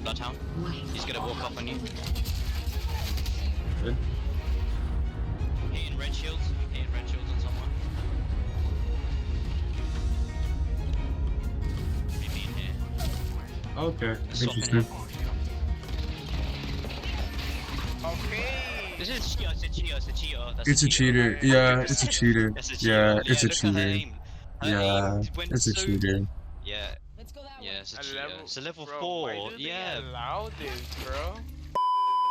Bloodhound. He's gonna walk up on you. Good. Hitting red shields. Hitting red shields on someone. Maybe in here. Okay. Swap in Interesting. here. Okay. This is cheater. It's a cheater. It's a cheater. That's It's a cheater. Yeah, it's a cheater. That's a Yeah, cheater. it's Yeah, a look at her cheater. aim. Her Yeah, aim went it's a so. cheater. Yeah. Let's go that Yeah, way. it's a A cheater. level, It's a level bro, 4. Why do Yeah. they allow this, bro?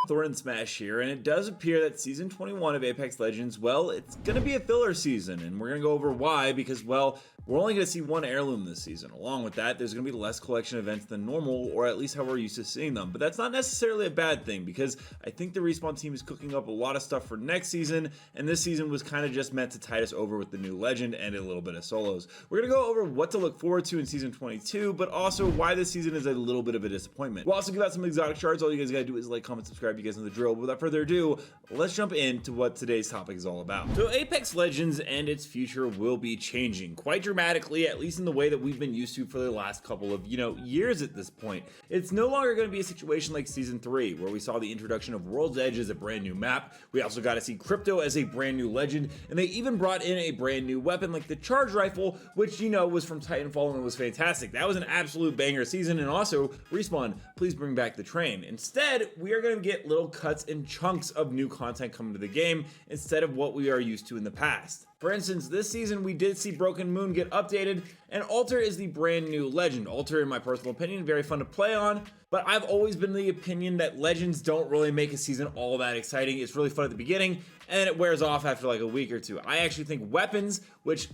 Thordan Smash here, and it does appear that Season 21 of Apex Legends, well, it's going to be a filler season, and we're going to go over why, because, well, we're only going to see one heirloom this season. Along with that, there's going to be less collection events than normal, or at least how we're used to seeing them. But that's not necessarily a bad thing, because I think the Respawn team is cooking up a lot of stuff for next season, and this season was kind of just meant to tide us over with the new legend and a little bit of solos. We're going to go over what to look forward to in Season 22, but also why this season is a little bit of a disappointment. We'll also give out some exotic shards. All you guys got to do is like, comment, subscribe. You guys know the drill. But without further ado, let's jump into what today's topic is all about. So Apex Legends and its future will be changing quite dramatically, at least in the way that we've been used to for the last couple of, years at this point. It's no longer going to be a situation like Season 3, where we saw the introduction of World's Edge as a brand new map. We also got to see Crypto as a brand new legend, and they even brought in a brand new weapon like the Charge Rifle, which, was from Titanfall and was fantastic. That was an absolute banger season, and also, Respawn, please bring back the train. Instead, we are going to get little cuts and chunks of new content coming to the game instead of what we are used to in the past. For instance, this season we did see Broken Moon get updated, and Alter is the brand new legend. Alter, in my personal opinion, very fun to play on, but I've always been the opinion that legends don't really make a season all that exciting. It's really fun at the beginning, and then it wears off after like a week or two. I actually think weapons, which,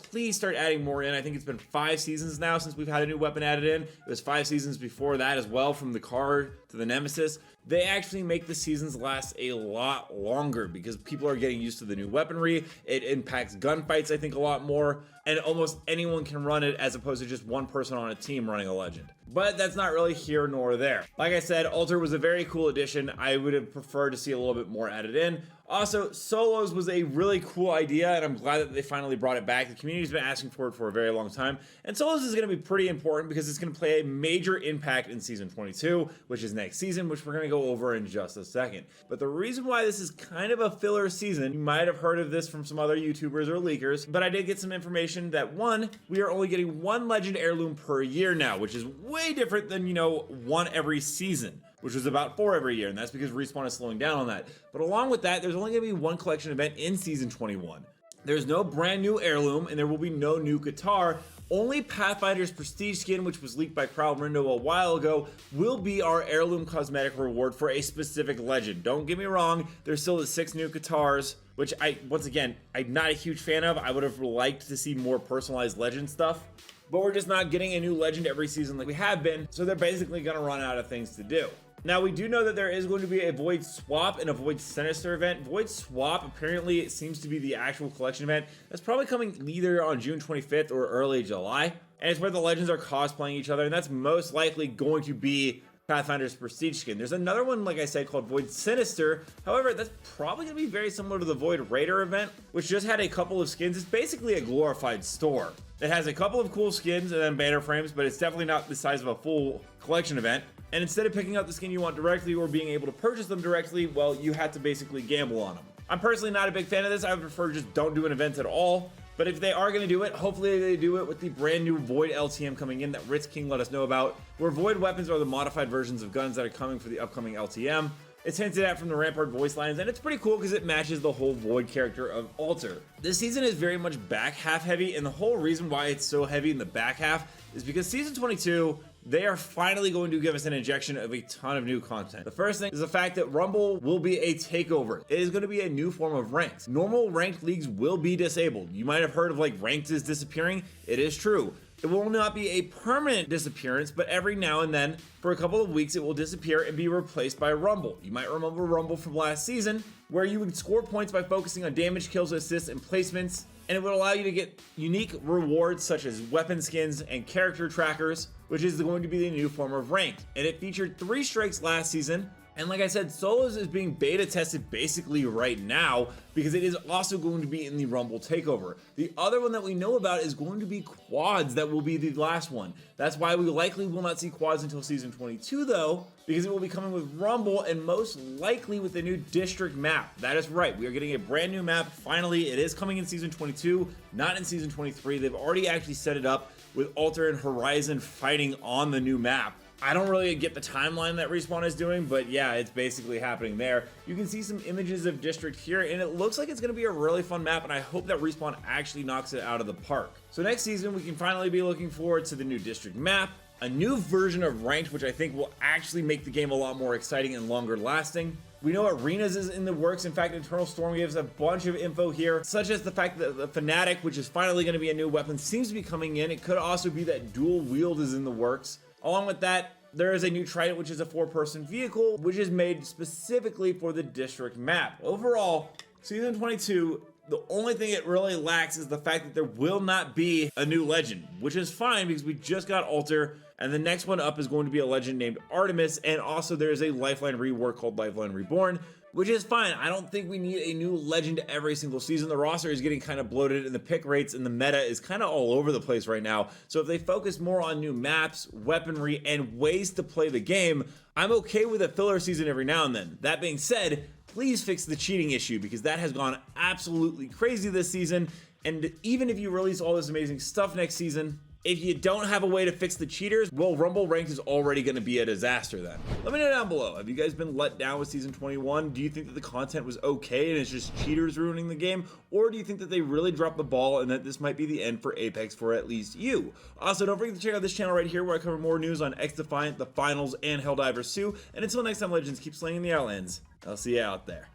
please start adding more in. I think it's been 5 seasons now since we've had a new weapon added in. It was 5 seasons before that as well, from the car to the Nemesis. They actually make the seasons last a lot longer because people are getting used to the new weaponry. It impacts gunfights, I think, a lot more, and almost anyone can run it as opposed to just one person on a team running a legend. But that's not really here nor there. Like I said, Alter was a very cool addition. I would have preferred to see a little bit more added in. Also, solos was a really cool idea, and I'm glad that they finally brought it back. The community's been asking for it for a very long time, and solos is going to be pretty important because it's going to play a major impact in Season 22, which is next season, which we're going to go over in just a second. But the reason why this is kind of a filler season, you might have heard of this from some other YouTubers or leakers, but I did get some information that, one, we are only getting 1 legend heirloom per year now, which is way different than, 1 every season, which was about 4 every year, and that's because Respawn is slowing down on that. But along with that, there's only going to be 1 collection event in Season 21. There's no brand new heirloom, and there will be no new guitar. Only Pathfinder's Prestige skin, which was leaked by Kralrindo a while ago, will be our heirloom cosmetic reward for a specific legend. Don't get me wrong, there's still the 6 new guitars, which once again, I'm not a huge fan of. I would have liked to see more personalized legend stuff, but we're just not getting a new legend every season like we have been, so they're basically going to run out of things to do. Now, we do know that there is going to be a Void Swap and a Void Sinister event. Void Swap, apparently, it seems to be the actual collection event. That's probably coming either on June 25th or early July. And it's where the legends are cosplaying each other, and that's most likely going to be Pathfinder's Prestige skin. There's another one, like I said, called Void Sinister. However, that's probably going to be very similar to the Void Raider event, which just had a couple of skins. It's basically a glorified store. It has a couple of cool skins and then banner frames, but it's definitely not the size of a full collection event. And instead of picking up the skin you want directly or being able to purchase them directly, well, you had to basically gamble on them. I'm personally not a big fan of this. I would prefer just don't do an event at all. But if they are going to do it, hopefully they do it with the brand new Void LTM coming in that Ritz King let us know about, where Void weapons are the modified versions of guns that are coming for the upcoming LTM. It's hinted at from the Rampart voice lines, and it's pretty cool because it matches the whole Void character of Alter. This season is very much back half heavy, and the whole reason why it's so heavy in the back half is because Season 22, they are finally going to give us an injection of a ton of new content. The first thing is the fact that Rumble will be a takeover. It is going to be a new form of ranks. Normal ranked leagues will be disabled. You might have heard of like ranked is disappearing. It is true. It will not be a permanent disappearance, but every now and then, for a couple of weeks, it will disappear and be replaced by Rumble. You might remember Rumble from last season, where you would score points by focusing on damage, kills, assists, and placements, and it would allow you to get unique rewards such as weapon skins and character trackers, which is going to be the new form of ranked. And it featured 3 strikes last season, And like I said, solos is being beta tested basically right now because it is also going to be in the Rumble takeover. The other one that we know about is going to be quads. That will be the last one. That's why we likely will not see quads until season 22 though, because it will be coming with Rumble and most likely with the new district map. That is right, we are getting a brand new map. Finally, it is coming in season 22, not in season 23. They've already actually set it up with Alter and Horizon fighting on the new map. I don't really get the timeline that Respawn is doing, but yeah, it's basically happening there. You can see some images of District here, and it looks like it's going to be a really fun map, and I hope that Respawn actually knocks it out of the park. So next season, we can finally be looking forward to the new District map, a new version of Ranked, which I think will actually make the game a lot more exciting and longer lasting. We know Arenas is in the works. In fact, Eternal Storm gives a bunch of info here, such as the fact that the Fanatic, which is finally going to be a new weapon, seems to be coming in. It could also be that dual wield is in the works. Along with that, there is a new Trident, which is a 4-person vehicle, which is made specifically for the district map. Overall, season 22, the only thing it really lacks is the fact that there will not be a new legend, which is fine because we just got Alter, and the next one up is going to be a legend named Artemis, and also there's a Lifeline rework called Lifeline Reborn, which is fine. I don't think we need a new legend every single season. The roster is getting kind of bloated and the pick rates and the meta is kind of all over the place right now. So if they focus more on new maps, weaponry, and ways to play the game, I'm okay with a filler season every now and then. That being said, please fix the cheating issue because that has gone absolutely crazy this season. And even if you release all this amazing stuff next season, if you don't have a way to fix the cheaters, well, Rumble Ranked is already going to be a disaster then. Let me know down below. Have you guys been let down with season 21? Do you think that the content was okay and it's just cheaters ruining the game? Or do you think that they really dropped the ball and that this might be the end for Apex for at least you? Also, don't forget to check out this channel right here where I cover more news on X-Defiant, the finals, and Helldivers 2. And until next time, Legends, keep slaying the Outlands. I'll see you out there.